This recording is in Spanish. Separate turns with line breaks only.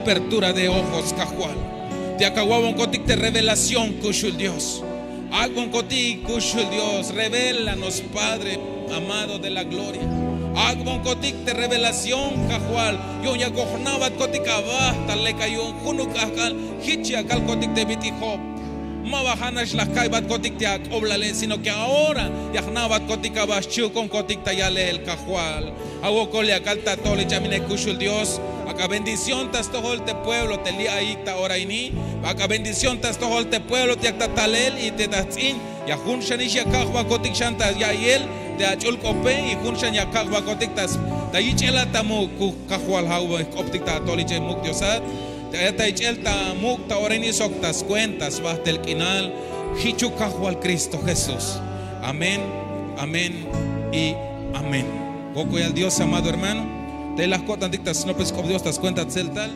apertura de ojos, cajual. Te acahuabon cotic de revelación, cushul Dios. Agon cotic, cushul Dios. Revélanos, Padre amado de la gloria. Agon cotic de revelación, cajual. Yo ya cojonabat cotic abasta, le cayó junukakal, hichiakal cotic de bitihop. Mabahanash las kaibat cotic te oblale, sino que ahora yahnabat cotic abaschu con cotic tayale el cajual. Hago colia calta tole chamine cushul Dios. Acá bendición tas todo este pueblo te lia ahí ta ora ini. Acá bendición tas todo este pueblo te acta talel y te tatzin. Ya junshan isha kahwa kotik shantas ya yel te achul kope y junshan ya kahwa kotik tas. Ta yichela tamu ku kahwal hawa optik ta toliche muk diosat. Ta yichel ta muk ta ora ini sok tas cuentas bajo el quinal. Hichu kahwal Cristo Jesús. Amén, amén y amén. Poco y al Dios amado hermano. De las cuotas dictas no pesco Dios tas cuentas el tal.